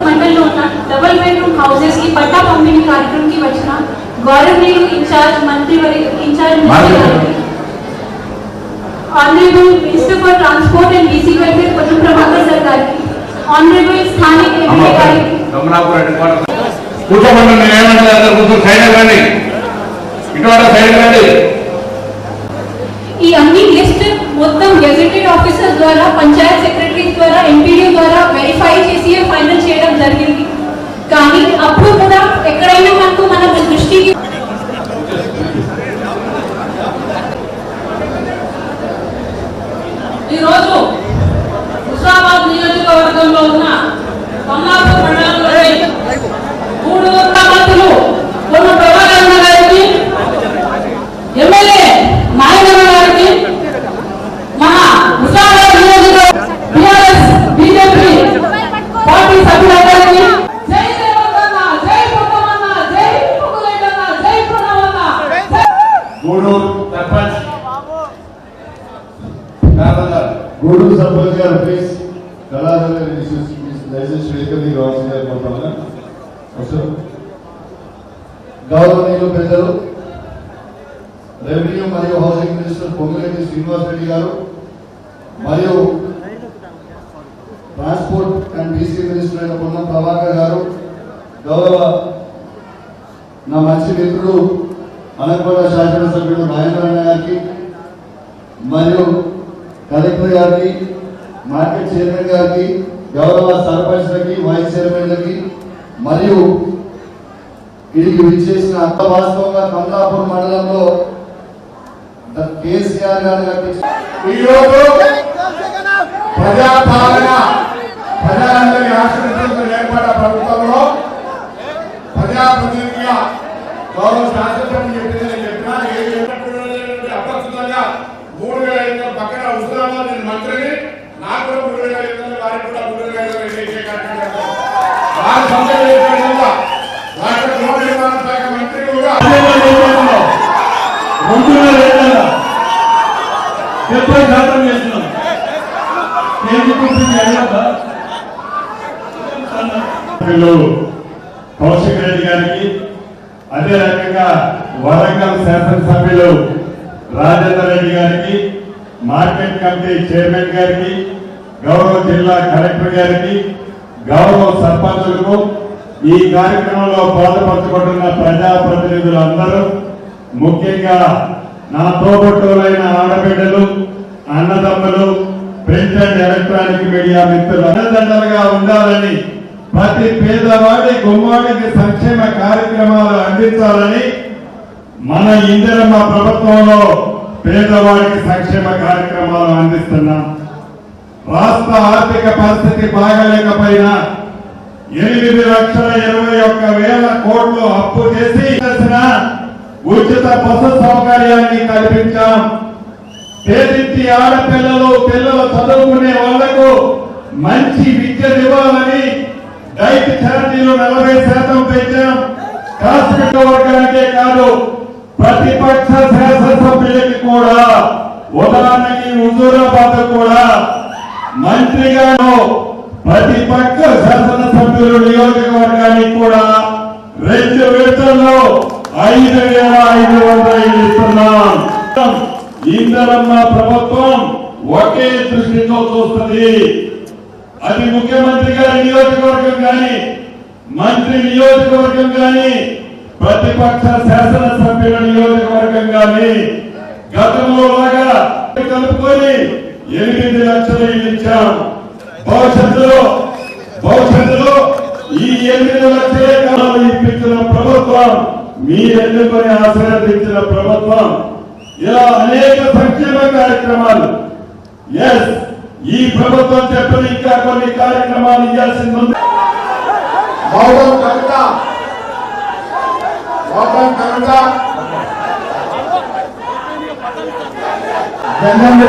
మండలంలో ఉన్న double bedroom houses కి పట్టా పంపిణీ కార్యక్రమం కి వచ్చిన గవర్నమెంట్ ఇన్ఛార్జ్ మంత్రి honourable minister for transport and BC welfare Ponnam Prabhakar sir గారికి, ఆనరబుల్ స్థానిక ఎమ్మెల్యే గారికి, ఈ అన్ని లిస్ట్ మొత్తం గెజెటెడ్ ఆఫీసర్ ద్వారా, పంచాయత్ సెక్రటరీ ద్వారా, ఎంపీడీ ద్వారా వెరిఫై చేసి ఫైనల్ చేయడం జరిగింది. కానీ అప్పుడు కూడా ఎక్కడైనా మనకు మన దృష్టికి ఈరోజు హుస్నాబాద్ నియోజకవర్గంలో ఉన్న కమలాపూర్ మండలంలోని 3 మంత్రులు పొన్న ప్రభాకర్ గారికి, ఎమ్మెల్యే నాయనమ్మ గారికి, మన హుస్నాబాద్ నియోజకవర్గ టీఆర్ఎస్ బీజేపీ పార్టీ సభ్యులందరికీ జై రేవంతన్న, జై పొన్నమన్న, జై పొగులేటన్న, జై ప్రణవన్న. గూడూరు సర్పంచ్ గారు ప్లీజ్ దయచేసి వేదికకి రావాల్సిందిగా కోరుతామన్నా. గౌరవనీయులు పెద్దలు రెవెన్యూ మరియు హౌసింగ్ మినిస్టర్ పొంగులేటి శ్రీనివాస్ రెడ్డి గారు, మరియు ట్రాన్స్పోర్ట్ అండ్ బీసీ మినిస్టర్ అయిన పొన్నం ప్రభాకర్ గారు, గౌరవ నా మంచి మిత్రుడు అనకొండ శాసనసభ్యుడు నారాయణ గారికి, మరియు కలెక్టర్ గారికి, మార్కెట్ చైర్మన్ గారికి, గౌరవ సర్పంచ్లకి, వైస్ చైర్మన్లకి, మరియు వీరికి విచ్చేసిన వాస్తవంగా కమలాపూర్ మండలంలో కేసీఆర్ గారు ప్రజాపాలన ప్రజలందరి ఆశ్రయించడంతో ఏర్పడ్డ ప్రభుత్వంలో ప్రజాప్రతినిధిగా గౌరవ శాసనసభ్యులు చెప్పినా అపరిచితంగా 3,500 పక్కన హుస్నాబాద్ నేను మంత్రిని, నాకు కూడా 3,500, వారికి కూడా 3,500 చేసే కార్యక్రమం వారి సంస్థలు రాష్ట్ర గృహ నిర్మాణ శాఖ మంత్రి కూడా 70% చేస్తున్నాం. కౌశిక్ రెడ్డి గారికి, అదే రకంగా వరంగల్ శాసనసభ్యులు రాజేందర్ రెడ్డి గారికి, మార్కెట్ కమిటీ చైర్మన్ గారికి, గౌరవ జిల్లా కలెక్టర్ గారికి, గౌరవ సర్పంచులకు, ఈ కార్యక్రమంలో పాల్పంచుకుంటున్న ప్రజాప్రతినిధులందరూ, ముఖ్యంగా నా తోబుట్టువులైన ఆడబిడ్డలు, అన్నదమ్ములు, ప్రింట్ అండ్ ఎలక్ట్రానిక్ మీడియా మిత్రులు అన్నదండలుగా ఉండాలని, ప్రతి పేదవాడి గుమ్మాడికి సంక్షేమ కార్యక్రమాలు అందించాలని మన ఇందిరమ్మ ప్రభుత్వంలో పేదవాడికి సంక్షేమ కార్యక్రమాలు అందిస్తున్నాం. రాష్ట్ర ఆర్థిక పరిస్థితి బాగలేకపోయినా 8,21,000 కోట్లు అప్పు చేసి ఉచిత బస్సు సౌకర్యాన్ని కల్పించాం. పేదింటి ఆడపిల్లలు పిల్లలు చదువుకునే వాళ్లకు మంచి విద్యనివ్వాలని డైట్ ఛార్జీలు 40% పెంచాం. కార్మిక వర్గానికే కాదు, ప్రతిపక్ష శాసనసభ్యులకి కూడా, ఉదాహరణకి హుజూరాబాద్ కూడా మంత్రిగాను ప్రతిపక్ష శాసనసభ్యులు నియోజకవర్గానికి కూడా 2 విడతల్లో 5,500 ఇస్తున్నాం. ఇందిరమ్మ ప్రభుత్వం ఒకే దృష్టితో చూస్తుంది. అది ముఖ్యమంత్రి గారి నియోజకవర్గం కానీ, మంత్రి నియోజకవర్గం కానీ, ప్రతిపక్ష శాసనసభ్యుల నియోజకవర్గం కానీ, గతంలో లాగా కలుపుకొని 8 లక్షలు ఇచ్చాం. భవిష్యత్తులో ఈ 8 లక్షలే కాలం ఇప్పించిన ప్రభుత్వం, మీరు ఎన్నుకొని ఆశీర్వదించిన ప్రభుత్వం. ఇలా అనేక సంక్షేమ కార్యక్రమాలు. ఈ ప్రభుత్వం చెప్పిన ఇంకా కొన్ని కార్యక్రమాలు ఇవ్వాల్సింది ఉంది. జగన్